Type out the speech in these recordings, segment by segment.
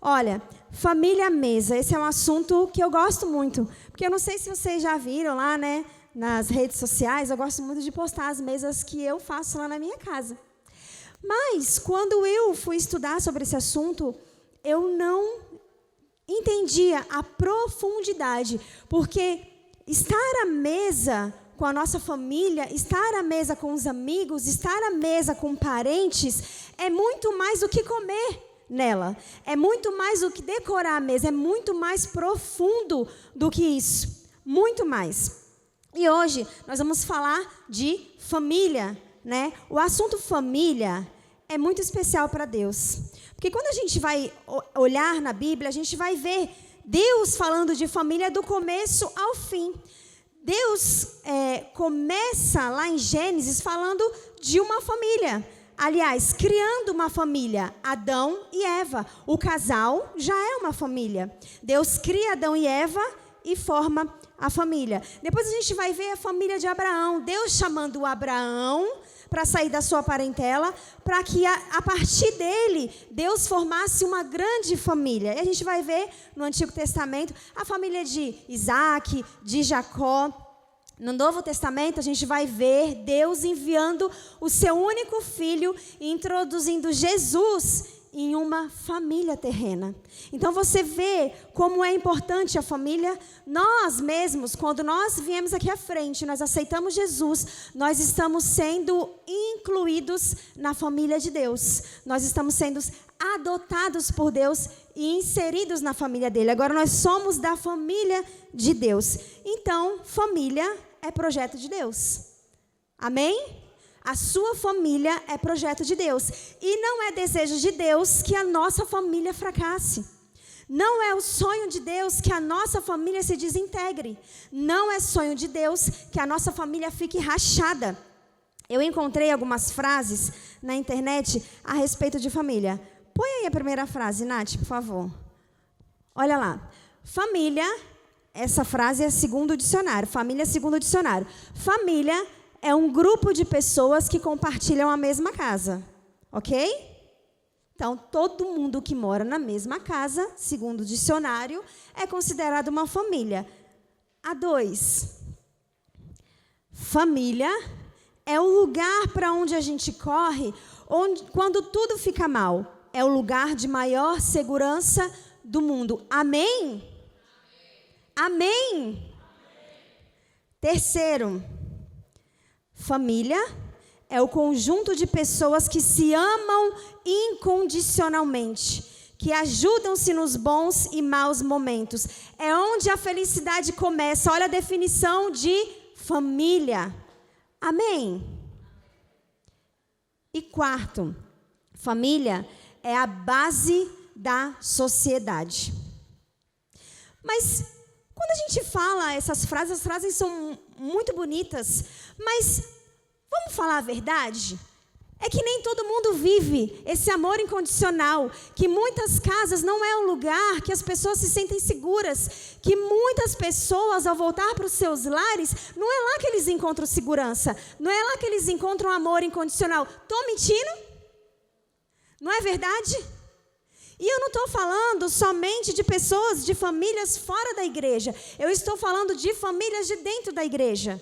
Olha, família à mesa, esse é um assunto que eu gosto muito. Porque eu não sei se vocês já viram lá, né, nas redes sociais, eu gosto muito de postar as mesas que eu faço lá na minha casa. Mas, quando eu fui estudar sobre esse assunto, eu não entendia a profundidade. Porque estar à mesa com a nossa família, estar à mesa com os amigos, estar à mesa com parentes, é muito mais do que comer nela. É muito mais do que decorar a mesa, é muito mais profundo do que isso. Muito mais. E hoje nós vamos falar de família, né? O assunto família é muito especial para Deus. Porque quando a gente vai olhar na Bíblia, a gente vai ver Deus falando de família do começo ao fim. Deus começa lá em Gênesis falando de uma família. Aliás, criando uma família, Adão e Eva. O casal já é uma família. Deus cria Adão e Eva e forma a família. Depois a gente vai ver a família de Abraão. Deus chamando Abraão para sair da sua parentela, para que a partir dele, Deus formasse uma grande família. E a gente vai ver no Antigo Testamento a família de Isaac, de Jacó. No Novo Testamento, a gente vai ver Deus enviando o seu único filho e introduzindo Jesus em uma família terrena. Então, você vê como é importante a família. Nós mesmos, quando nós viemos aqui à frente, nós aceitamos Jesus, nós estamos sendo incluídos na família de Deus. Nós estamos sendo adotados por Deus e inseridos na família dele. Agora, nós somos da família de Deus. Então, família é projeto de Deus. Amém? A sua família é projeto de Deus. E não é desejo de Deus que a nossa família fracasse. Não é o sonho de Deus que a nossa família se desintegre. Não é sonho de Deus que a nossa família fique rachada. Eu encontrei algumas frases na internet a respeito de família. Põe aí a primeira frase, Nath, por favor. Olha lá. Família, essa frase é segundo o dicionário. Família segundo o dicionário. Família é um grupo de pessoas que compartilham a mesma casa, ok? Então, todo mundo que mora na mesma casa, segundo o dicionário, é considerado uma família. A 2, família é o lugar para onde a gente corre quando tudo fica mal. É o lugar de maior segurança do mundo. Amém? Amém? 3, família é o conjunto de pessoas que se amam incondicionalmente, que ajudam-se nos bons e maus momentos. É onde a felicidade começa. Olha a definição de família. Amém? E 4, família é a base da sociedade. Mas quando a gente fala essas frases, as frases são muito bonitas, mas vamos falar a verdade? É que nem todo mundo vive esse amor incondicional, que muitas casas não é um lugar que as pessoas se sentem seguras, que muitas pessoas, ao voltar para os seus lares, não é lá que eles encontram segurança, não é lá que eles encontram amor incondicional. Estou mentindo? Não é verdade? E eu não estou falando somente de pessoas, de famílias fora da igreja. Eu estou falando de famílias de dentro da igreja.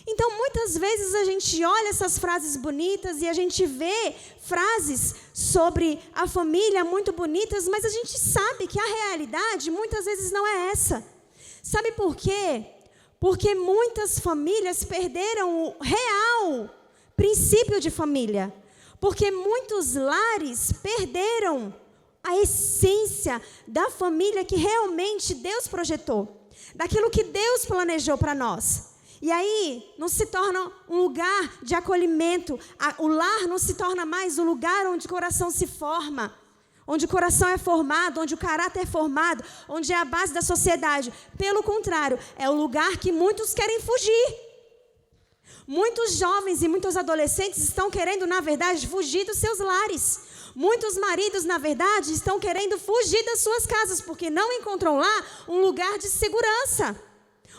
Então, muitas vezes a gente olha essas frases bonitas e a gente vê frases sobre a família muito bonitas, mas a gente sabe que a realidade muitas vezes não é essa. Sabe por quê? Porque muitas famílias perderam o real princípio de família. Porque muitos lares perderam a essência da família que realmente Deus projetou, daquilo que Deus planejou para nós. E aí não se torna um lugar de acolhimento, o lar não se torna mais um lugar onde o coração se forma, onde o coração é formado, onde o caráter é formado, onde é a base da sociedade. Pelo contrário, é o lugar que muitos querem fugir. Muitos jovens e muitos adolescentes estão querendo, na verdade, fugir dos seus lares. Muitos maridos, na verdade, estão querendo fugir das suas casas, porque não encontram lá um lugar de segurança,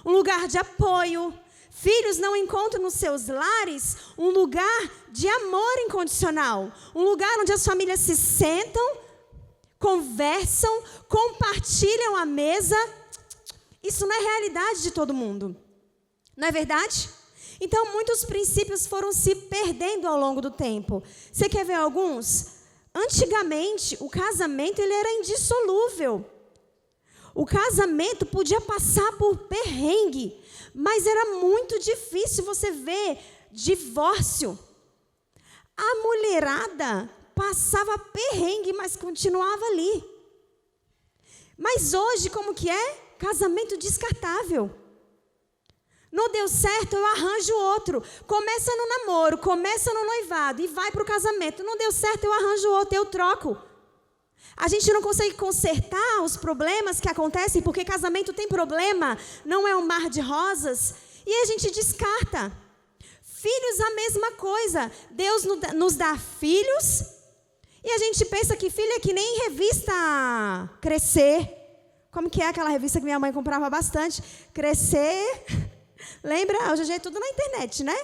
um lugar de apoio. Filhos não encontram nos seus lares um lugar de amor incondicional, um lugar onde as famílias se sentam, conversam, compartilham a mesa. Isso não é realidade de todo mundo. Não é verdade? Então, muitos princípios foram se perdendo ao longo do tempo. Você quer ver alguns? Antigamente, o casamento ele era indissolúvel. O casamento podia passar por perrengue, mas era muito difícil você ver divórcio. A mulherada passava perrengue, mas continuava ali. Mas hoje, como que é? Casamento descartável. Não deu certo, eu arranjo outro. Começa no namoro, começa no noivado e vai para o casamento. Não deu certo, eu arranjo outro, eu troco. A gente não consegue consertar os problemas que acontecem, porque casamento tem problema, não é um mar de rosas, e a gente descarta. Filhos, a mesma coisa. Deus nos dá filhos, e a gente pensa que filho é que nem revista Crescer. Como que é aquela revista que minha mãe comprava bastante? Crescer. Lembra? Hoje é tudo na internet, né?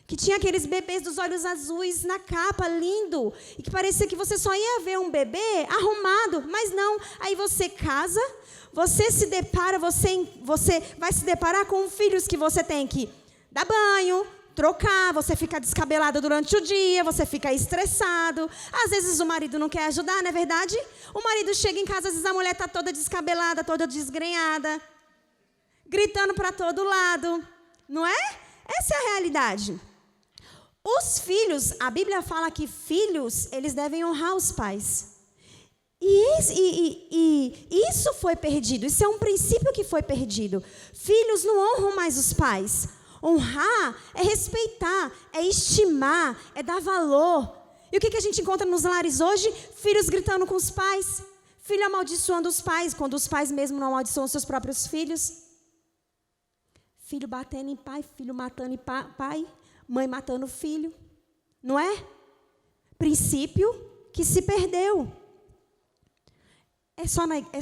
Que tinha aqueles bebês dos olhos azuis na capa, lindo. E que parecia que você só ia ver um bebê arrumado. Mas não. Aí você casa, você se depara, você vai se deparar com filhos que você tem que dar banho, trocar, você fica descabelado durante o dia, você fica estressado. Às vezes o marido não quer ajudar, não é verdade? O marido chega em casa, às vezes a mulher está toda descabelada, toda desgrenhada, gritando para todo lado. Não é? Essa é a realidade. Os filhos, a Bíblia fala que filhos, eles devem honrar os pais. E isso foi perdido, isso é um princípio que foi perdido. Filhos não honram mais os pais. Honrar é respeitar, é estimar, é dar valor. E o que a gente encontra nos lares hoje? Filhos gritando com os pais, filho amaldiçoando os pais, quando os pais mesmo não amaldiçoam seus próprios filhos. Filho batendo em pai, filho matando em pai, mãe matando filho. Não é? Princípio que se perdeu. É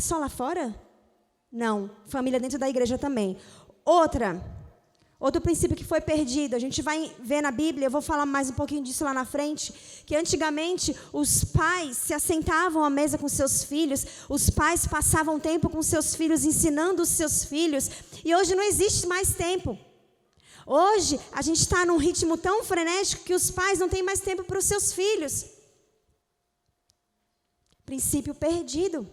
só lá fora? Não. Família dentro da igreja também. Outro princípio que foi perdido, a gente vai ver na Bíblia, eu vou falar mais um pouquinho disso lá na frente, que antigamente os pais se assentavam à mesa com seus filhos, os pais passavam tempo com seus filhos, ensinando os seus filhos, e hoje não existe mais tempo. Hoje, a gente está num ritmo tão frenético que os pais não têm mais tempo para os seus filhos. Princípio perdido.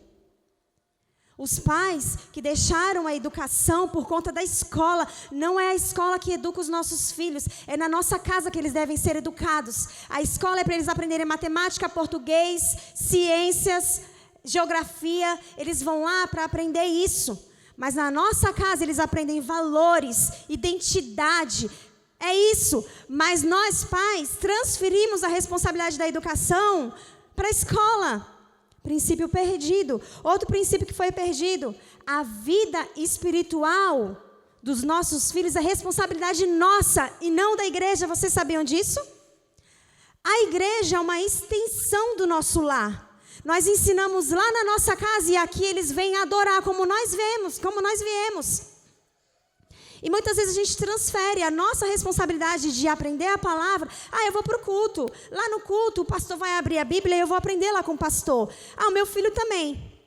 Os pais que deixaram a educação por conta da escola, não é a escola que educa os nossos filhos, é na nossa casa que eles devem ser educados. A escola é para eles aprenderem matemática, português, ciências, geografia, eles vão lá para aprender isso. Mas na nossa casa eles aprendem valores, identidade, é isso. Mas nós pais transferimos a responsabilidade da educação para a escola. Princípio perdido. Outro princípio que foi perdido. A vida espiritual dos nossos filhos é responsabilidade nossa e não da igreja. Vocês sabiam disso? A igreja é uma extensão do nosso lar. Nós ensinamos lá na nossa casa e aqui eles vêm adorar como nós viemos. E muitas vezes a gente transfere a nossa responsabilidade de aprender a palavra. Eu vou para o culto. Lá no culto o pastor vai abrir a Bíblia e eu vou aprender lá com o pastor. O meu filho também.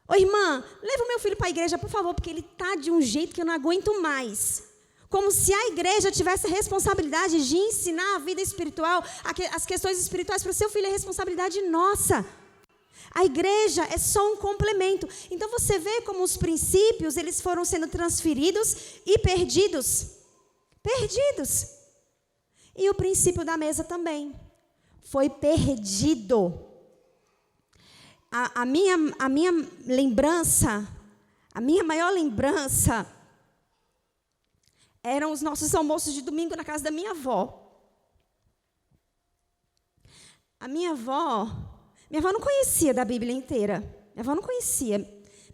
Ô irmã, leva o meu filho para a igreja, por favor, porque ele está de um jeito que eu não aguento mais. Como se a igreja tivesse a responsabilidade de ensinar a vida espiritual, as questões espirituais para o seu filho, é responsabilidade nossa. A igreja é só um complemento. Então você vê como os princípios, eles foram sendo transferidos e perdidos. Perdidos. E o princípio da mesa também foi perdido. A minha lembrança, a minha maior lembrança eram os nossos almoços de domingo na casa da minha avó. A minha avó não conhecia da Bíblia inteira. Minha avó não conhecia.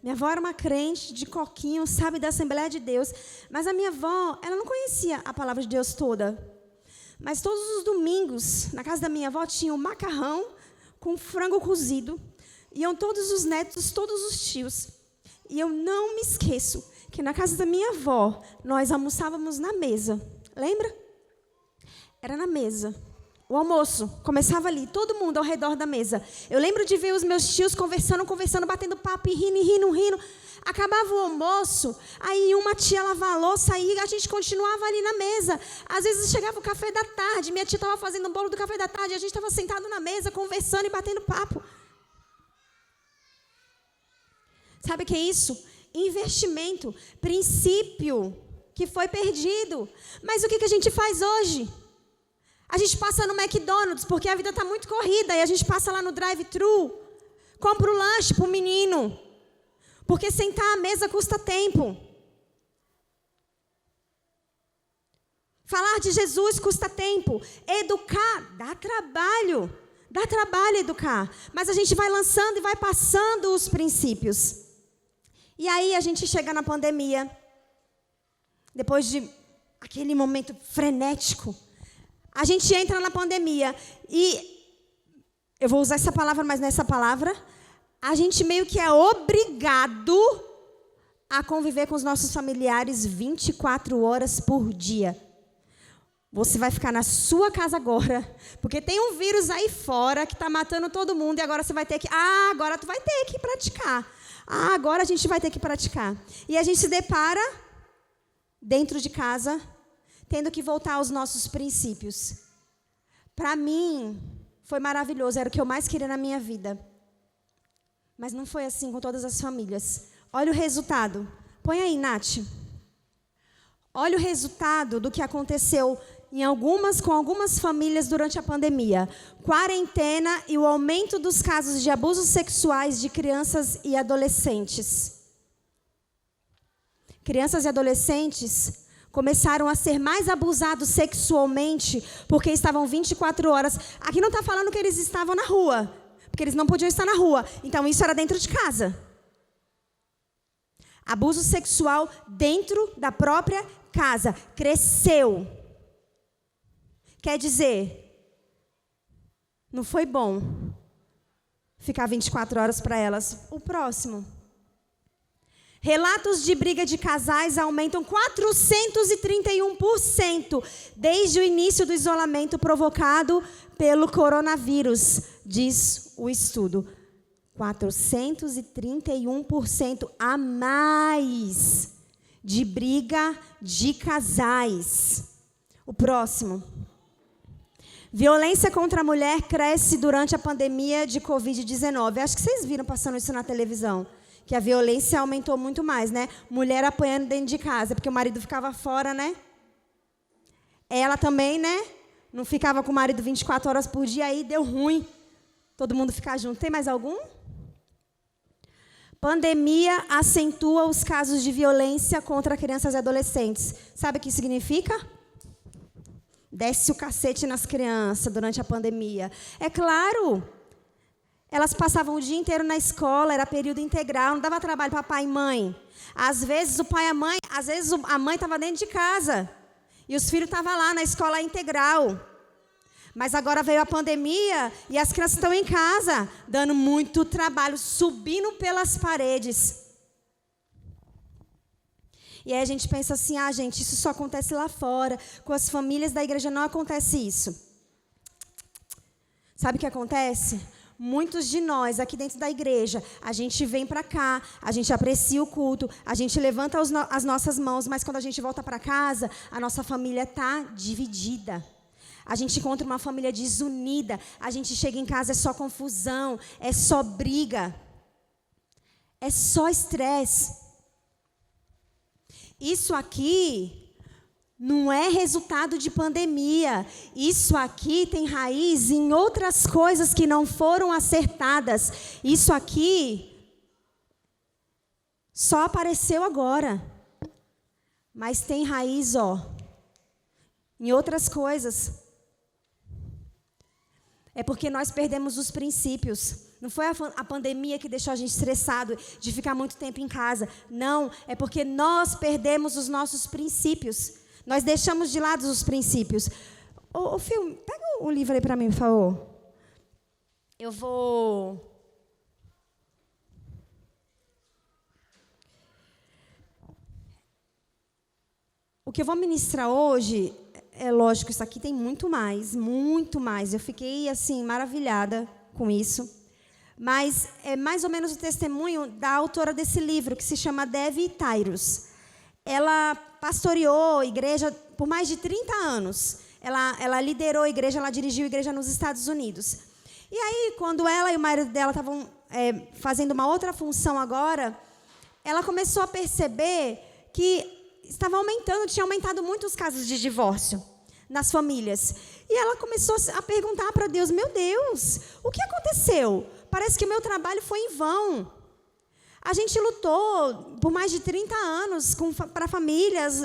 Minha avó era uma crente de coquinho, sabe, da Assembleia de Deus. Mas a minha avó, ela não conhecia a palavra de Deus toda. Mas todos os domingos, na casa da minha avó, tinha um macarrão com frango cozido. Iam todos os netos, todos os tios. E eu não me esqueço que na casa da minha avó, nós almoçávamos na mesa. Lembra? Era na mesa. O almoço começava ali, todo mundo ao redor da mesa. Eu lembro de ver os meus tios conversando, batendo papo e rindo. Acabava o almoço, aí uma tia lavava a louça e a gente continuava ali na mesa. Às vezes chegava o café da tarde, minha tia estava fazendo um bolo do café da tarde, a gente estava sentado na mesa, conversando e batendo papo. Sabe o que é isso? Investimento, princípio que foi perdido. Mas o que a gente faz hoje? A gente passa no McDonald's, porque a vida está muito corrida, e a gente passa lá no drive-thru, compra o lanche para o menino, porque sentar à mesa custa tempo. Falar de Jesus custa tempo. Educar dá trabalho educar. Mas a gente vai lançando e vai passando os princípios. E aí a gente chega na pandemia, depois de aquele momento frenético, a gente entra na pandemia e, eu vou usar essa palavra, mas não é essa palavra, a gente meio que é obrigado a conviver com os nossos familiares 24 horas por dia. Você vai ficar na sua casa agora, porque tem um vírus aí fora que está matando todo mundo e agora você vai ter que... agora tu vai ter que praticar. Agora a gente vai ter que praticar. E a gente se depara, dentro de casa, tendo que voltar aos nossos princípios. Para mim, foi maravilhoso, era o que eu mais queria na minha vida. Mas não foi assim com todas as famílias. Olha o resultado. Põe aí, Nath. Olha o resultado do que aconteceu com algumas famílias durante a pandemia. Quarentena e o aumento dos casos de abusos sexuais de crianças e adolescentes. Crianças e adolescentes começaram a ser mais abusados sexualmente porque estavam 24 horas. Aqui não está falando que eles estavam na rua, porque eles não podiam estar na rua. Então, isso era dentro de casa. Abuso sexual dentro da própria casa. Cresceu. Quer dizer, não foi bom ficar 24 horas para elas. O próximo. Relatos de briga de casais aumentam 431% desde o início do isolamento provocado pelo coronavírus, diz o estudo. 431% a mais de briga de casais. O próximo. Violência contra a mulher cresce durante a pandemia de Covid-19. Acho que vocês viram passando isso na televisão. Que a violência aumentou muito mais, né? Mulher apanhando dentro de casa, porque o marido ficava fora, né? Ela também, né? Não ficava com o marido 24 horas por dia, aí deu ruim. Todo mundo ficar junto. Tem mais algum? Pandemia acentua os casos de violência contra crianças e adolescentes. Sabe o que significa? Desce o cacete nas crianças durante a pandemia. É claro, elas passavam o dia inteiro na escola, era período integral, não dava trabalho para pai e mãe. Às vezes a mãe estava dentro de casa e os filhos estavam lá na escola integral. Mas agora veio a pandemia e as crianças estão em casa, dando muito trabalho, subindo pelas paredes. E aí a gente pensa assim, gente, isso só acontece lá fora. Com as famílias da igreja não acontece isso. Sabe o que acontece? Muitos de nós, aqui dentro da igreja, a gente vem para cá, a gente aprecia o culto, a gente levanta as nossas mãos, mas quando a gente volta para casa, a nossa família está dividida. A gente encontra uma família desunida, a gente chega em casa, é só confusão, é só briga, é só estresse. Isso aqui não é resultado de pandemia. Isso aqui tem raiz em outras coisas que não foram acertadas. Isso aqui só apareceu agora. Mas tem raiz, em outras coisas. É porque nós perdemos os princípios. Não foi a pandemia que deixou a gente estressado de ficar muito tempo em casa. Não, é porque nós perdemos os nossos princípios. Nós deixamos de lado os princípios. Ô, Fio, pega o livro aí para mim, por favor. Eu vou... O que eu vou ministrar hoje é lógico, isso aqui tem muito mais, muito mais. Eu fiquei, assim, maravilhada com isso. Mas é mais ou menos o testemunho da autora desse livro, que se chama Devi Tyrus. Ela pastoreou a igreja por mais de 30 anos. Ela liderou a igreja, ela dirigiu a igreja nos Estados Unidos. E aí, quando ela e o marido dela estavam fazendo uma outra função agora, ela começou a perceber que estava aumentando, tinha aumentado muito os casos de divórcio nas famílias. E ela começou a perguntar para Deus, meu Deus, o que aconteceu? Parece que o meu trabalho foi em vão. A gente lutou por mais de 30 anos para famílias,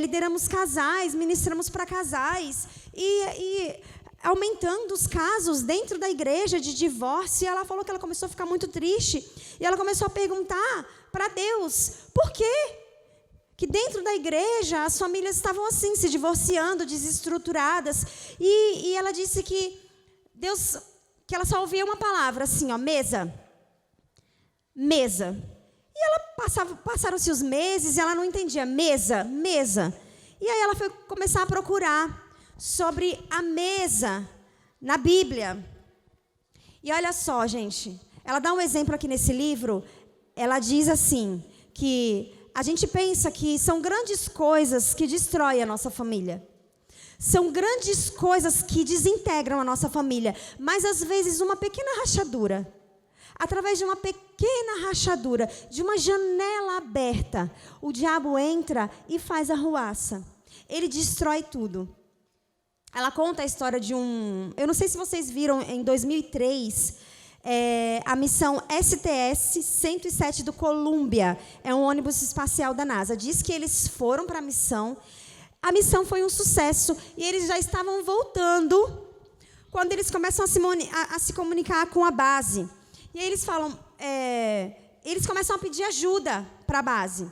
lideramos casais, ministramos para casais, e aumentando os casos dentro da igreja de divórcio. E ela falou que ela começou a ficar muito triste, e ela começou a perguntar para Deus, por quê? Que dentro da igreja as famílias estavam assim, se divorciando, desestruturadas, e ela disse que Deus, que ela só ouvia uma palavra assim, ó, mesa. Mesa. E ela passaram-se os meses e ela não entendia. Mesa. E aí ela foi começar a procurar sobre a mesa na Bíblia. E olha só, gente, ela dá um exemplo aqui nesse livro. Ela diz assim, que a gente pensa que são grandes coisas que destroem a nossa família. São grandes coisas que desintegram a nossa família. Mas às vezes uma pequena rachadura, através de uma pequena rachadura, de uma janela aberta, o diabo entra e faz arruaça. Ele destrói tudo. Ela conta a história de um... Eu não sei se vocês viram, em 2003, a missão STS-107 do Columbia. É um ônibus espacial da NASA. Diz que eles foram para a missão. A missão foi um sucesso e eles já estavam voltando quando eles começam a se comunicar com a base. E aí eles falam, eles começam a pedir ajuda para a base.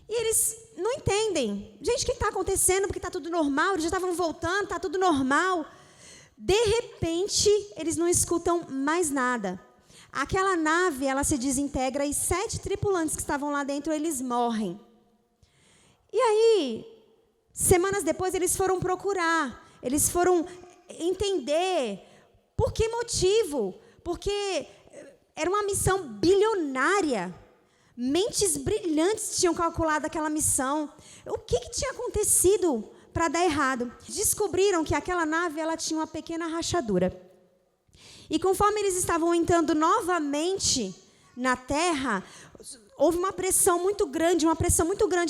E eles não entendem. Gente, o que está acontecendo? Porque está tudo normal, eles já estavam voltando, está tudo normal. De repente, eles não escutam mais nada. Aquela nave, ela se desintegra e 7 tripulantes que estavam lá dentro, eles morrem. E aí, semanas depois, eles foram procurar, eles foram entender por que motivo. Porque era uma missão bilionária. Mentes brilhantes tinham calculado aquela missão. O que tinha acontecido para dar errado? Descobriram que aquela nave ela tinha uma pequena rachadura. E conforme eles estavam entrando novamente na Terra, houve uma pressão muito grande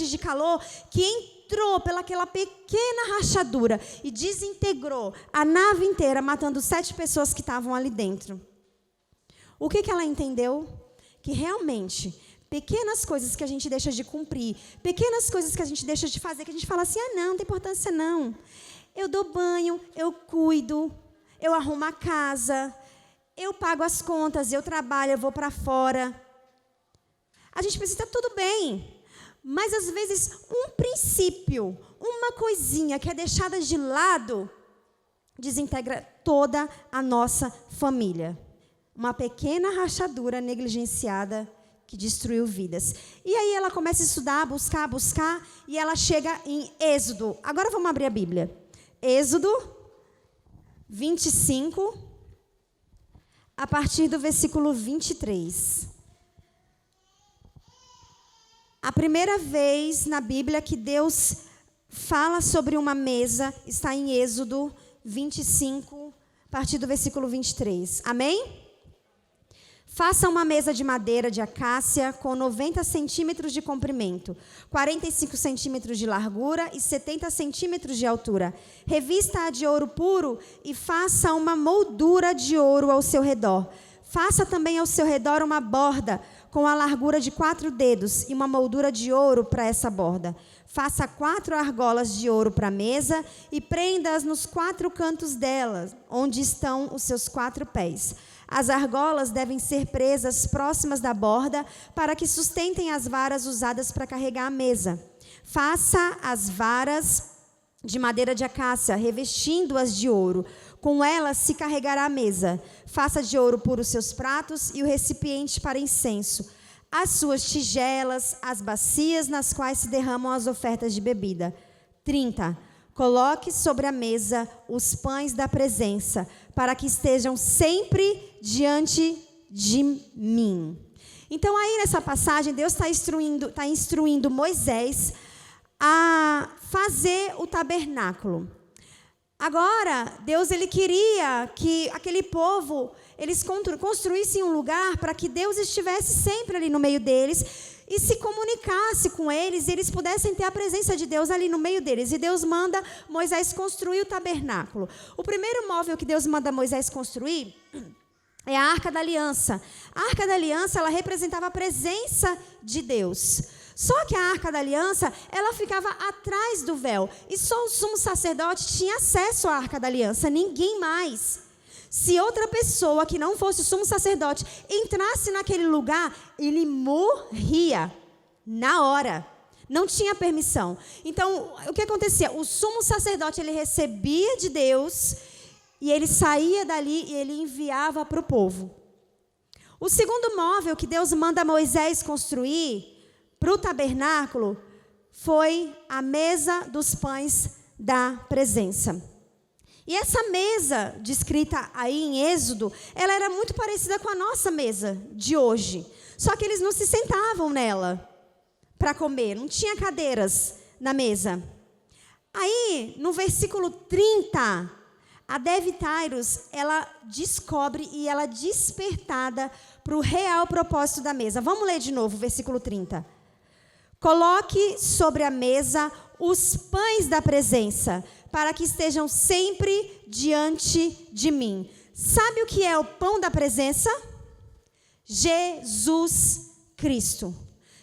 de calor, que entrou pelaquela pequena rachadura e desintegrou a nave inteira, matando 7 pessoas que estavam ali dentro. O que ela entendeu? Que realmente, pequenas coisas que a gente deixa de cumprir, pequenas coisas que a gente deixa de fazer, que a gente fala assim, não tem importância não. Eu dou banho, eu cuido, eu arrumo a casa, eu pago as contas, eu trabalho, eu vou para fora. A gente pensa, está tudo bem. Mas, às vezes, um princípio, uma coisinha que é deixada de lado, desintegra toda a nossa família. Uma pequena rachadura negligenciada que destruiu vidas. E aí ela começa a estudar, buscar, e ela chega em Êxodo. Agora vamos abrir a Bíblia. Êxodo 25, a partir do versículo 23. A primeira vez na Bíblia que Deus fala sobre uma mesa está em Êxodo 25, a partir do versículo 23. Amém? Faça uma mesa de madeira de acácia com 90 centímetros de comprimento, 45 centímetros de largura e 70 centímetros de altura. Revista-a de ouro puro e faça uma moldura de ouro ao seu redor. Faça também ao seu redor uma borda com a largura de 4 dedos e uma moldura de ouro para essa borda. Faça 4 argolas de ouro para a mesa e prenda-as nos 4 cantos delas, onde estão os seus 4 pés. As argolas devem ser presas próximas da borda para que sustentem as varas usadas para carregar a mesa. Faça as varas de madeira de acácia, revestindo-as de ouro. Com elas se carregará a mesa. Faça de ouro puro os seus pratos e o recipiente para incenso, as suas tigelas, as bacias nas quais se derramam as ofertas de bebida. 30. coloque sobre a mesa os pães da presença, para que estejam sempre diante de mim. Então, aí nessa passagem, Deus está instruindo Moisés a fazer o tabernáculo. Agora, Deus ele queria que aquele povo, eles construíssem um lugar para que Deus estivesse sempre ali no meio deles e se comunicasse com eles, e eles pudessem ter a presença de Deus ali no meio deles. E Deus manda Moisés construir o tabernáculo. O primeiro móvel que Deus manda Moisés construir é a Arca da Aliança. A Arca da Aliança, ela representava a presença de Deus. Só que a Arca da Aliança, ela ficava atrás do véu. E só o sumo sacerdote tinha acesso à Arca da Aliança, ninguém mais. Se outra pessoa que não fosse o sumo sacerdote entrasse naquele lugar, ele morria na hora. Não tinha permissão. Então, o que acontecia? O sumo sacerdote, ele recebia de Deus e ele saía dali e ele enviava para o povo. O segundo móvel que Deus manda Moisés construir para o tabernáculo foi a mesa dos pães da presença. E essa mesa, descrita aí em Êxodo, ela era muito parecida com a nossa mesa de hoje. Só que eles não se sentavam nela para comer, não tinha cadeiras na mesa. Aí, no versículo 30, a Dev Tyrus, ela descobre e ela é despertada para o real propósito da mesa. Vamos ler de novo o versículo 30. Coloque sobre a mesa os pães da presença, para que estejam sempre diante de mim. Sabe o que é o pão da presença? Jesus Cristo.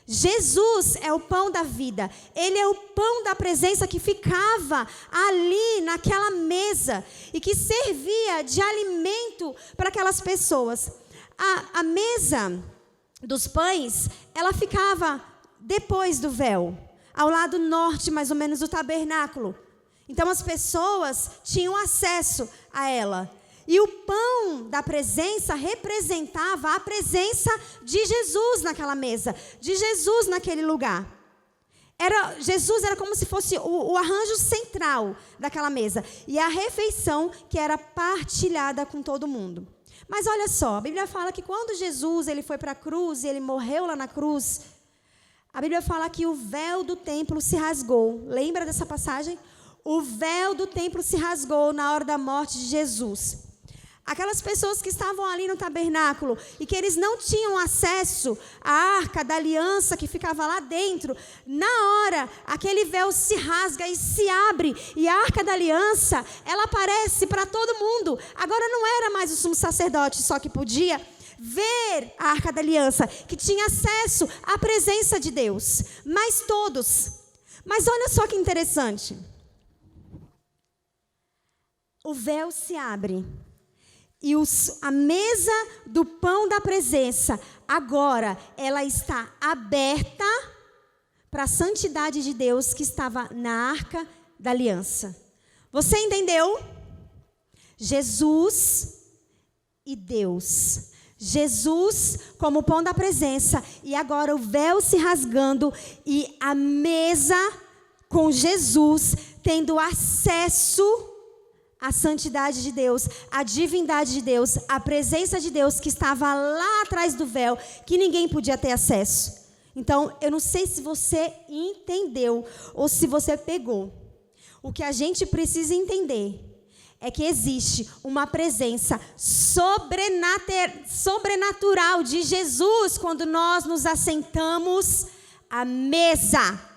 Jesus é o pão da vida. Ele é o pão da presença que ficava ali naquela mesa e que servia de alimento para aquelas pessoas. A mesa dos pães, ela ficava depois do véu, ao lado norte, mais ou menos, do tabernáculo. Então, as pessoas tinham acesso a ela. E o pão da presença representava a presença de Jesus naquela mesa, de Jesus naquele lugar. Jesus era como se fosse o arranjo central daquela mesa. E a refeição que era partilhada com todo mundo. Mas olha só, a Bíblia fala que quando Jesus ele foi para a cruz e ele morreu lá na cruz, a Bíblia fala que o véu do templo se rasgou. Lembra dessa passagem? O véu do templo se rasgou na hora da morte de Jesus. Aquelas pessoas que estavam ali no tabernáculo e que eles não tinham acesso à arca da aliança que ficava lá dentro, na hora, aquele véu se rasga e se abre, e a arca da aliança, ela aparece para todo mundo. Agora não era mais o sumo sacerdote só que podia ver a arca da aliança, que tinha acesso à presença de Deus, mas todos. Mas olha só que interessante. O véu se abre. E a mesa do pão da presença, agora, ela está aberta para a santidade de Deus que estava na arca da aliança. Você entendeu? Jesus e Deus. Jesus como pão da presença. E agora o véu se rasgando e a mesa com Jesus tendo acesso a santidade de Deus, a divindade de Deus, a presença de Deus que estava lá atrás do véu, que ninguém podia ter acesso. Então, eu não sei se você entendeu ou se você pegou. O que a gente precisa entender é que existe uma presença sobrenatural de Jesus quando nós nos assentamos à mesa.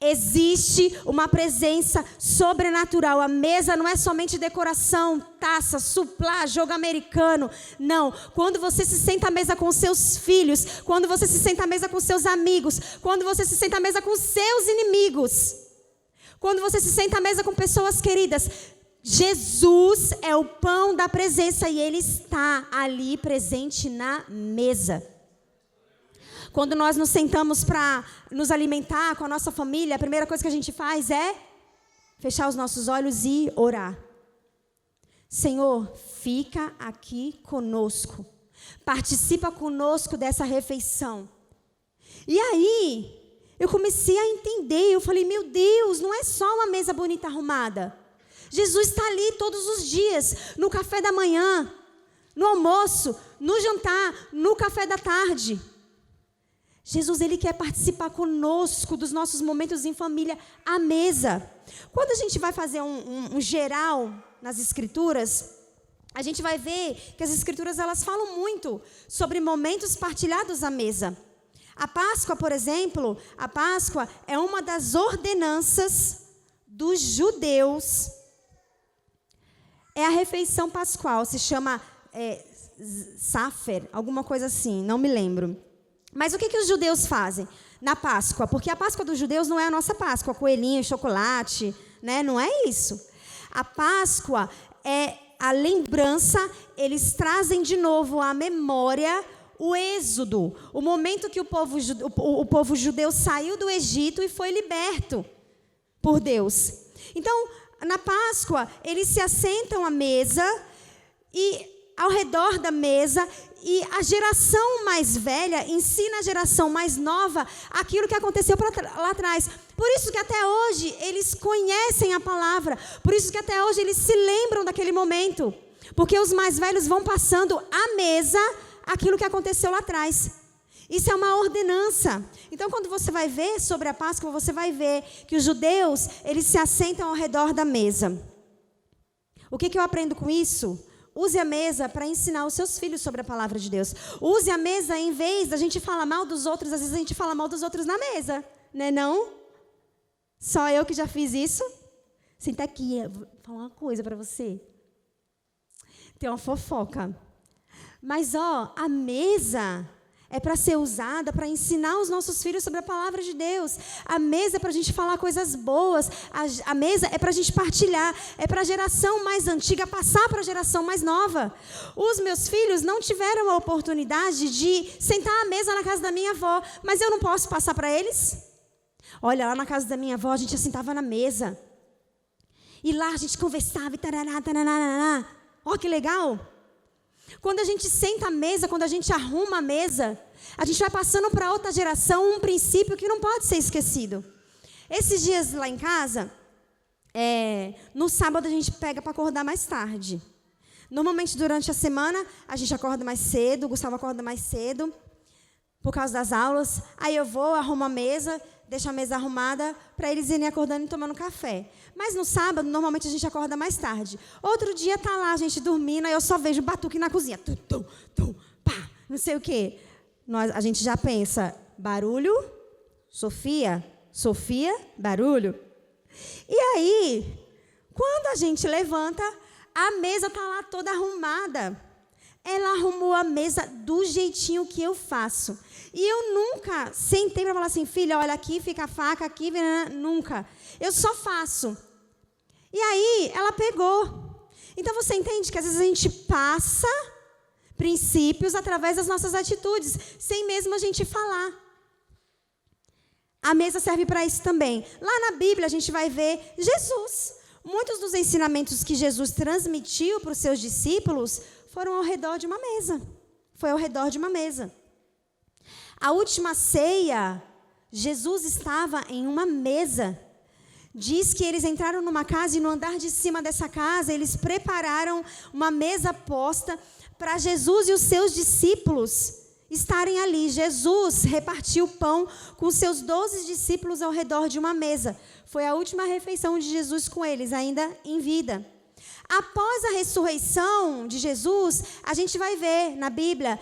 Existe uma presença sobrenatural. A mesa não é somente decoração, taça, suplá, jogo americano. Não. Quando você se senta à mesa com seus filhos, quando você se senta à mesa com seus amigos, quando você se senta à mesa com seus inimigos, quando você se senta à mesa com pessoas queridas, Jesus é o pão da presença e Ele está ali presente na mesa. Quando nós nos sentamos para nos alimentar com a nossa família, a primeira coisa que a gente faz é fechar os nossos olhos e orar. Senhor, fica aqui conosco. Participa conosco dessa refeição. E aí, eu comecei a entender, eu falei, meu Deus, não é só uma mesa bonita arrumada. Jesus está ali todos os dias, no café da manhã, no almoço, no jantar, no café da tarde. Jesus, Ele quer participar conosco dos nossos momentos em família à mesa. Quando a gente vai fazer um geral nas Escrituras, a gente vai ver que as Escrituras elas falam muito sobre momentos partilhados à mesa. A Páscoa, por exemplo, a Páscoa é uma das ordenanças dos judeus. É a refeição pascual, se chama Safer, alguma coisa assim, não me lembro. Mas o que os judeus fazem na Páscoa? Porque a Páscoa dos judeus não é a nossa Páscoa, coelhinho, chocolate, né? Não é isso. A Páscoa é a lembrança, eles trazem de novo à memória o êxodo, o momento que o povo judeu saiu do Egito e foi liberto por Deus. Então, na Páscoa, eles se assentam à mesa e ao redor da mesa, e a geração mais velha ensina a geração mais nova aquilo que aconteceu lá atrás. Por isso que até hoje eles conhecem a palavra, por isso que até hoje eles se lembram daquele momento, porque os mais velhos vão passando à mesa aquilo que aconteceu lá atrás. Isso é uma ordenança. Então, quando você vai ver sobre a Páscoa, você vai ver que os judeus, eles se assentam ao redor da mesa. O que eu aprendo com isso? Use a mesa para ensinar os seus filhos sobre a palavra de Deus. Use a mesa em vez da gente falar mal dos outros. Às vezes a gente fala mal dos outros na mesa, né não? Só eu que já fiz isso. Senta aqui, eu vou falar uma coisa para você. Tem uma fofoca. Mas, a mesa é para ser usada para ensinar os nossos filhos sobre a palavra de Deus. A mesa é para a gente falar coisas boas. A mesa é para a gente partilhar. É para a geração mais antiga passar para a geração mais nova. Os meus filhos não tiveram a oportunidade de sentar à mesa na casa da minha avó. Mas eu não posso passar para eles? Olha, lá na casa da minha avó, a gente sentava na mesa. E lá a gente conversava e tarará, tarará. Ó, que legal! Quando a gente senta à mesa, quando a gente arruma a mesa, a gente vai passando para outra geração um princípio que não pode ser esquecido. Esses dias lá em casa, no sábado a gente pega para acordar mais tarde. Normalmente durante a semana a gente acorda mais cedo, o Gustavo acorda mais cedo, por causa das aulas. Aí eu vou, arrumo a mesa, deixo a mesa arrumada para eles irem acordando e tomando café. Mas no sábado, normalmente a gente acorda mais tarde. Outro dia tá lá a gente dormindo, aí eu só vejo batuque na cozinha. Tum, tum, tum, pá, não sei o quê. A gente já pensa, barulho, Sofia, barulho. E aí, quando a gente levanta, a mesa tá lá toda arrumada. Ela arrumou a mesa do jeitinho que eu faço. E eu nunca sentei para falar assim, filha, olha aqui, fica a faca aqui, nunca. Eu só faço. E aí, ela pegou. Então, você entende que às vezes a gente passa princípios através das nossas atitudes, sem mesmo a gente falar. A mesa serve para isso também. Lá na Bíblia, a gente vai ver Jesus. Muitos dos ensinamentos que Jesus transmitiu para os seus discípulos foram ao redor de uma mesa. Foi ao redor de uma mesa. A última ceia, Jesus estava em uma mesa. Diz que eles entraram numa casa e no andar de cima dessa casa, eles prepararam uma mesa posta para Jesus e os seus discípulos estarem ali. Jesus repartiu o pão com seus 12 discípulos ao redor de uma mesa. Foi a última refeição de Jesus com eles, ainda em vida. Após a ressurreição de Jesus, a gente vai ver na Bíblia,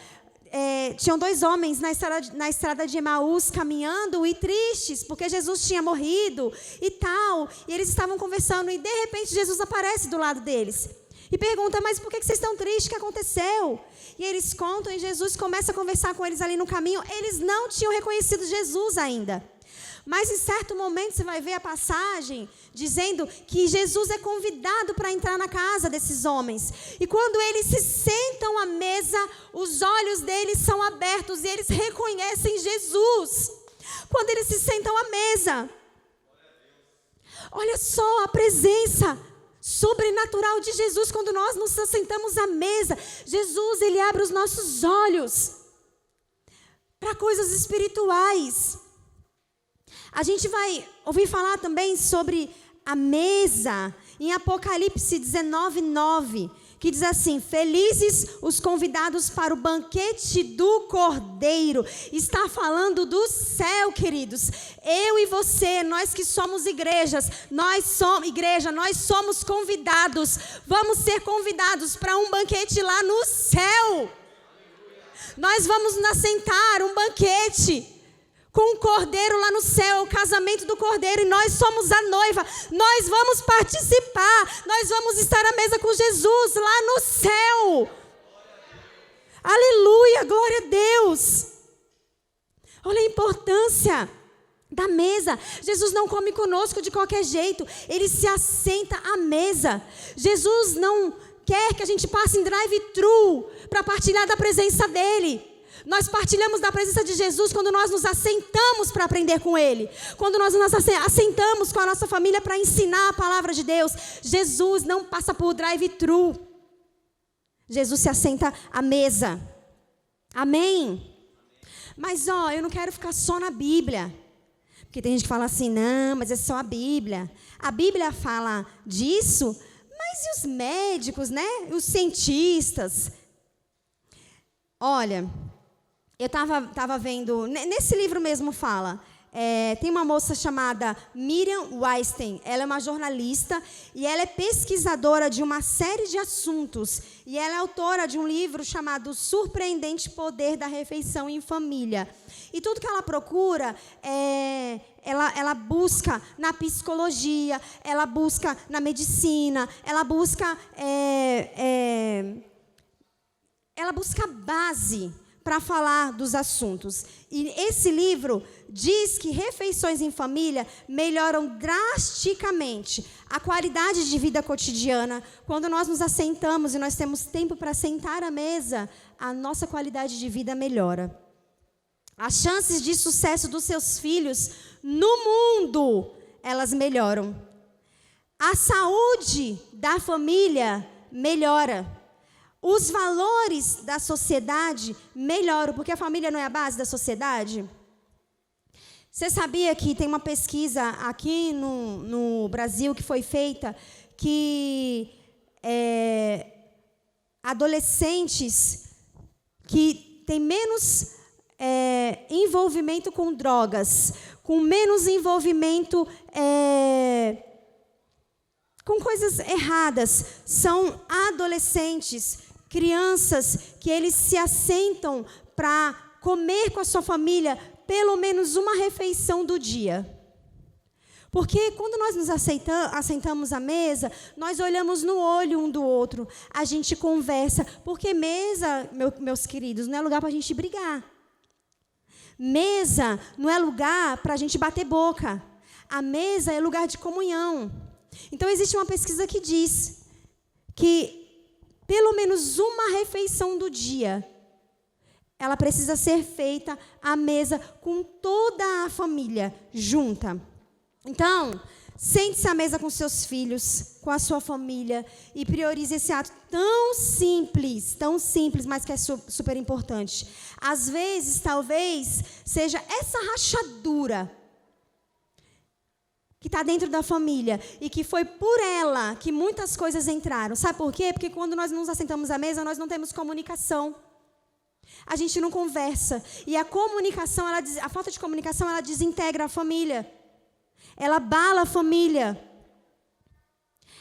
tinham 2 homens na estrada de Emaús caminhando e tristes, porque Jesus tinha morrido e tal. E eles estavam conversando e de repente Jesus aparece do lado deles. E pergunta, mas por que vocês estão tristes? O que aconteceu? E eles contam e Jesus começa a conversar com eles ali no caminho. Eles não tinham reconhecido Jesus ainda. Mas em certo momento você vai ver a passagem dizendo que Jesus é convidado para entrar na casa desses homens. E quando eles se sentam à mesa, os olhos deles são abertos e eles reconhecem Jesus. Quando eles se sentam à mesa. Olha só a presença sobrenatural de Jesus quando nós nos sentamos à mesa. Jesus, Ele abre os nossos olhos para coisas espirituais. A gente vai ouvir falar também sobre a mesa em Apocalipse 19:9, que diz assim: felizes os convidados para o banquete do Cordeiro. Está falando do céu, queridos. Eu e você, nós que somos igreja, nós somos convidados. Vamos ser convidados para um banquete lá no céu. Nós vamos nos assentar um banquete com o Cordeiro lá no céu, o casamento do Cordeiro, e nós somos a noiva. Nós vamos participar, nós vamos estar à mesa com Jesus lá no céu. Aleluia, glória a Deus. Olha a importância da mesa. Jesus não come conosco de qualquer jeito, ele se assenta à mesa. Jesus não quer que a gente passe em drive-thru para partilhar da presença dele. Nós partilhamos da presença de Jesus quando nós nos assentamos para aprender com Ele. Quando nós nos assentamos com a nossa família para ensinar a palavra de Deus. Jesus não passa por drive-thru. Jesus se assenta à mesa. Amém? Mas eu não quero ficar só na Bíblia. Porque tem gente que fala assim, não, mas é só a Bíblia. A Bíblia fala disso, mas e os médicos, né? Os cientistas? Olha, eu estava vendo, nesse livro mesmo fala, tem uma moça chamada Miriam Weinstein, ela é uma jornalista e ela é pesquisadora de uma série de assuntos. E ela é autora de um livro chamado Surpreendente Poder da Refeição em Família. E tudo que ela procura, ela busca na psicologia, ela busca na medicina, ela busca base para falar dos assuntos. E esse livro diz que refeições em família melhoram drasticamente a qualidade de vida cotidiana. Quando nós nos assentamos e nós temos tempo para sentar à mesa, a nossa qualidade de vida melhora. As chances de sucesso dos seus filhos no mundo, elas melhoram. A saúde da família melhora. Os valores da sociedade melhoram, porque a família não é a base da sociedade? Você sabia que tem uma pesquisa aqui no Brasil que foi feita, que adolescentes que têm menos envolvimento com drogas, com menos envolvimento com coisas erradas, são adolescentes, crianças que eles se assentam para comer com a sua família pelo menos uma refeição do dia. Porque quando nós nos assentamos à mesa, nós olhamos no olho um do outro, a gente conversa, porque mesa, meus queridos, não é lugar para a gente brigar. Mesa não é lugar para a gente bater boca. A mesa é lugar de comunhão. Então, existe uma pesquisa que diz que pelo menos uma refeição do dia, ela precisa ser feita à mesa com toda a família junta. Então, sente-se à mesa com seus filhos, com a sua família, e priorize esse ato tão simples, mas que é super importante. Às vezes, talvez, seja essa rachadura que está dentro da família, e que foi por ela que muitas coisas entraram. Sabe por quê? Porque quando nós nos assentamos à mesa, nós não temos comunicação. A gente não conversa. E a falta de comunicação, ela desintegra a família. Ela abala a família.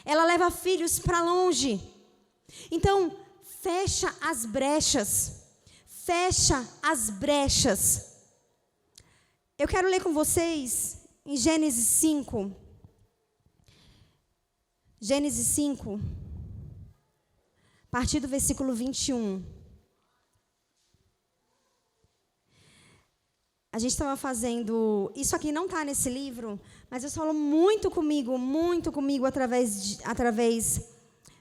Ela leva filhos para longe. Então, fecha as brechas. Fecha as brechas. Eu quero ler com vocês em Gênesis 5. Gênesis 5, a partir do versículo 21. A gente estava fazendo... Isso aqui não está nesse livro, mas Deus falou muito comigo através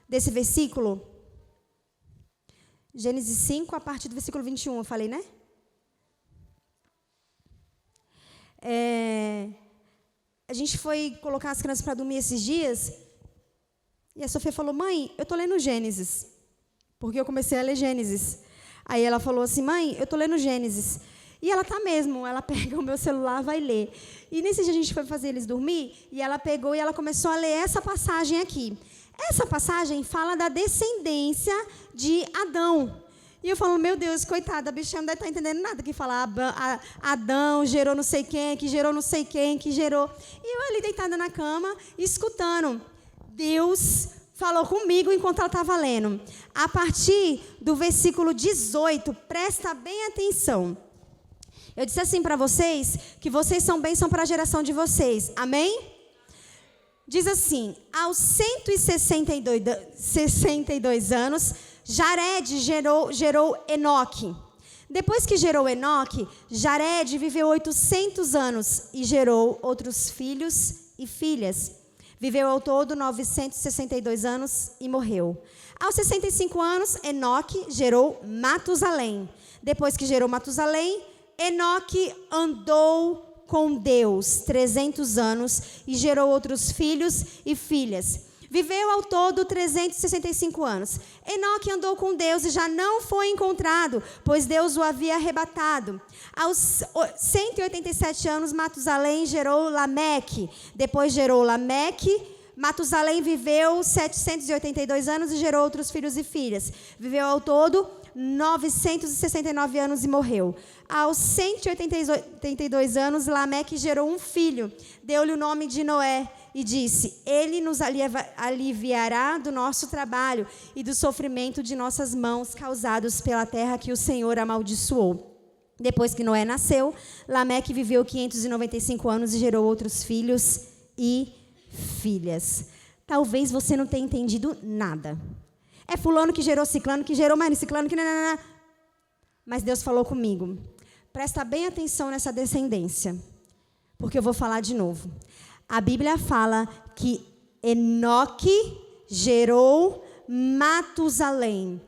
desse versículo. Gênesis 5, a partir do versículo 21, eu falei, né? A gente foi colocar as crianças para dormir esses dias, e a Sofia falou, mãe, eu estou lendo Gênesis, porque eu comecei a ler Gênesis. Aí ela falou assim, mãe, eu estou lendo Gênesis. E ela tá mesmo, ela pega o meu celular, vai ler. E nesse dia a gente foi fazer eles dormir, e ela pegou e ela começou a ler essa passagem aqui. Essa passagem fala da descendência de Adão. E eu falo, meu Deus, coitada, a bichinha não deve estar entendendo nada que fala Adão gerou não sei quem, que gerou não sei quem, que gerou. E eu ali deitada na cama, escutando. Deus falou comigo enquanto ela estava lendo. A partir do versículo 18, presta bem atenção. Eu disse assim para vocês, que vocês são bênção para a geração de vocês. Amém? Diz assim, aos 162 anos, Jared gerou Enoque. Depois que gerou Enoque, Jared viveu 800 anos e gerou outros filhos e filhas. Viveu ao todo 962 anos e morreu. Aos 65 anos, Enoque gerou Matusalém. Depois que gerou Matusalém, Enoque andou com Deus 300 anos e gerou outros filhos e filhas. Viveu ao todo 365 anos. Enoque andou com Deus e já não foi encontrado, pois Deus o havia arrebatado. Aos 187 anos, Matusalém gerou Lameque. Depois gerou Lameque. Matusalém viveu 782 anos e gerou outros filhos e filhas. Viveu ao todo 969 anos e morreu. Aos 182 anos, Lameque gerou um filho. Deu-lhe o nome de Noé. E disse, ele nos aliviará do nosso trabalho e do sofrimento de nossas mãos causados pela terra que o Senhor amaldiçoou. Depois que Noé nasceu, Lameque viveu 595 anos e gerou outros filhos e filhas. Talvez você não tenha entendido nada. É fulano que gerou ciclano, que gerou mais ciclano, que... Nanana. Mas Deus falou comigo. Presta bem atenção nessa descendência, porque eu vou falar de novo. A Bíblia fala que Enoque gerou Matusalém.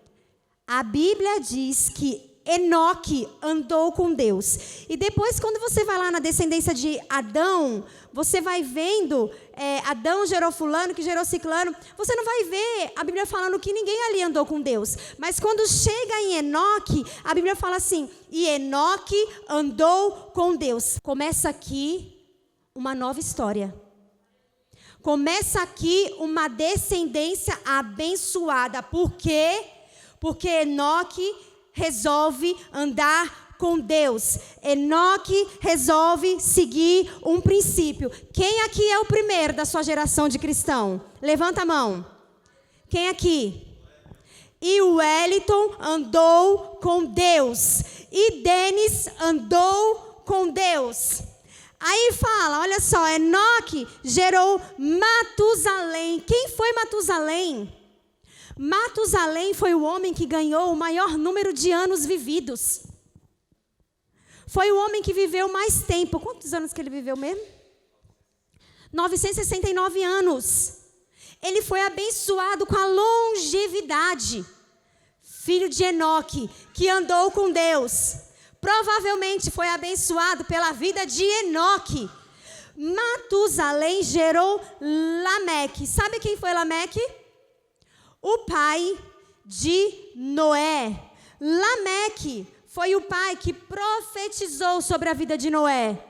A Bíblia diz que Enoque andou com Deus. E depois, quando você vai lá na descendência de Adão, você vai vendo, Adão gerou fulano, que gerou ciclano. Você não vai ver a Bíblia falando que ninguém ali andou com Deus. Mas quando chega em Enoque, a Bíblia fala assim, e Enoque andou com Deus. Começa aqui uma nova história. Começa aqui uma descendência abençoada. Por quê? Porque Enoque resolve andar com Deus. Enoque resolve seguir um princípio. Quem aqui é o primeiro da sua geração de cristão? Levanta a mão. Quem aqui? E o Wellington andou com Deus. E Denis andou com Deus. Aí fala, olha só, Enoque gerou Matusalém. Quem foi Matusalém? Matusalém foi o homem que ganhou o maior número de anos vividos. Foi o homem que viveu mais tempo. Quantos anos que ele viveu mesmo? 969 anos. Ele foi abençoado com a longevidade. Filho de Enoque, que andou com Deus. Provavelmente foi abençoado pela vida de Enoque. Matusalém gerou Lameque. Sabe quem foi Lameque? O pai de Noé. Lameque foi o pai que profetizou sobre a vida de Noé.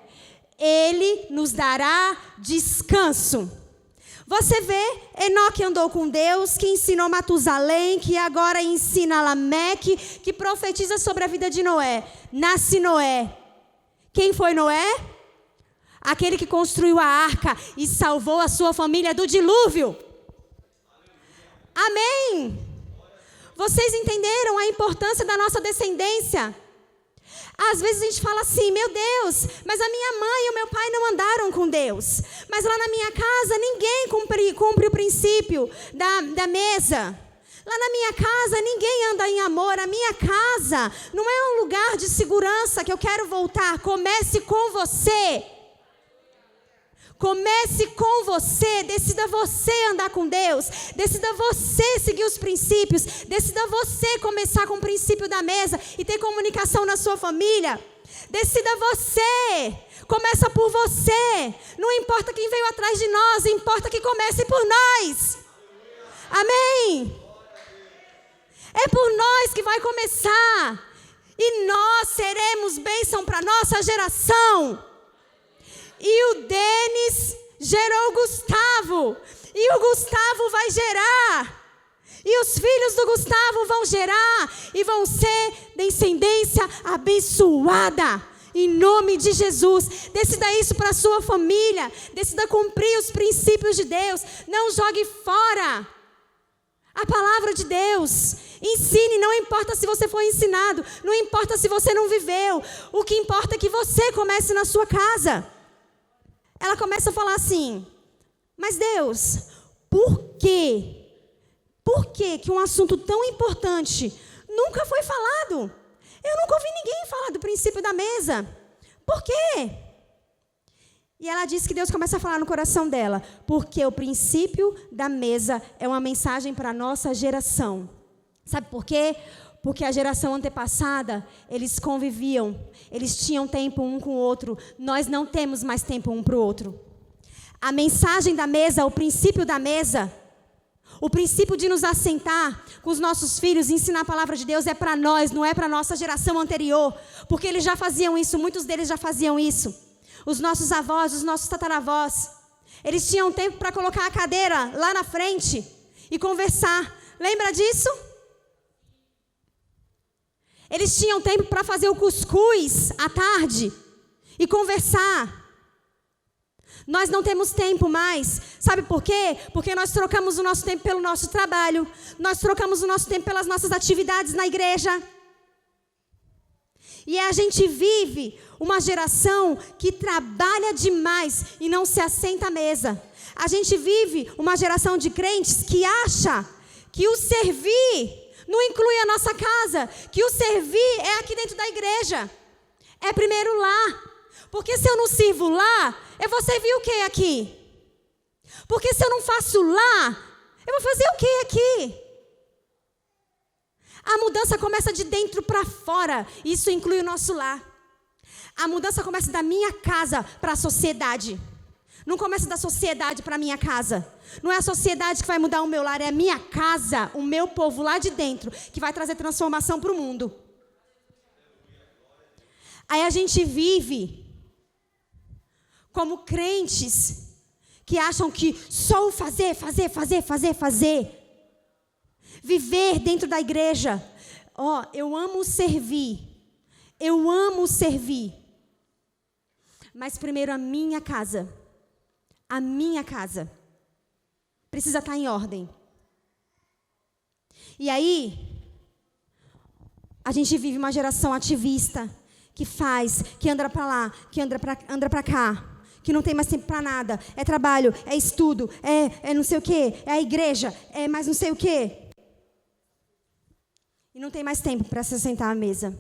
Ele nos dará descanso. Você vê, Enoque andou com Deus, que ensinou Matusalém, que agora ensina Lameque, que profetiza sobre a vida de Noé. Nasce Noé. Quem foi Noé? Aquele que construiu a arca e salvou a sua família do dilúvio. Amém. Vocês entenderam a importância da nossa descendência? Às vezes a gente fala assim, meu Deus, mas a minha mãe e o meu pai não andaram com Deus. Mas lá na minha casa ninguém cumpre o princípio da mesa. Lá na minha casa ninguém anda em amor. A minha casa não é um lugar de segurança que eu quero voltar. Comece com você. Comece com você, decida você andar com Deus, decida você seguir os princípios, decida você começar com o princípio da mesa e ter comunicação na sua família. Decida você, começa por você, não importa quem veio atrás de nós, importa que comece por nós. Amém? É por nós que vai começar. E nós seremos bênção para a nossa geração. E o Denis gerou o Gustavo. E o Gustavo vai gerar. E os filhos do Gustavo vão gerar. E vão ser descendência abençoada. Em nome de Jesus. Decida isso para a sua família. Decida cumprir os princípios de Deus. Não jogue fora a palavra de Deus. Ensine, não importa se você foi ensinado. Não importa se você não viveu. O que importa é que você comece na sua casa. Ela começa a falar assim: mas Deus, por quê? Por que um assunto tão importante nunca foi falado? Eu nunca ouvi ninguém falar do princípio da mesa. Por quê? E ela diz que Deus começa a falar no coração dela. Porque o princípio da mesa é uma mensagem para a nossa geração. Sabe por quê? Porque a geração antepassada, eles conviviam. Eles tinham tempo um com o outro. Nós não temos mais tempo um para o outro. A mensagem da mesa, o princípio da mesa, o princípio de nos assentar com os nossos filhos e ensinar a palavra de Deus é para nós, não é para a nossa geração anterior. Porque eles já faziam isso, muitos deles já faziam isso. Os nossos avós, os nossos tataravós, eles tinham tempo para colocar a cadeira lá na frente e conversar. Lembra disso? Eles tinham tempo para fazer o cuscuz à tarde e conversar. Nós não temos tempo mais. Sabe por quê? Porque nós trocamos o nosso tempo pelo nosso trabalho. Nós trocamos o nosso tempo pelas nossas atividades na igreja. E a gente vive uma geração que trabalha demais e não se assenta à mesa. A gente vive uma geração de crentes que acha que o servir não inclui a nossa casa, que o servir é aqui dentro da igreja. É primeiro lá. Porque se eu não sirvo lá, eu vou servir o que aqui? Porque se eu não faço lá, eu vou fazer o que aqui? A mudança começa de dentro para fora. Isso inclui o nosso lar. A mudança começa da minha casa para a sociedade. Não começa da sociedade para a minha casa. Não é a sociedade que vai mudar o meu lar, é a minha casa, o meu povo lá de dentro, que vai trazer transformação para o mundo. Aí a gente vive como crentes que acham que só o fazer. Viver dentro da igreja. Eu amo servir. Mas primeiro a minha casa precisa estar em ordem. E aí, a gente vive uma geração ativista, que faz, que anda para lá, que anda para cá, que não tem mais tempo para nada. É trabalho, é estudo, é não sei o quê, é a igreja, é mais não sei o quê. E não tem mais tempo para se sentar à mesa.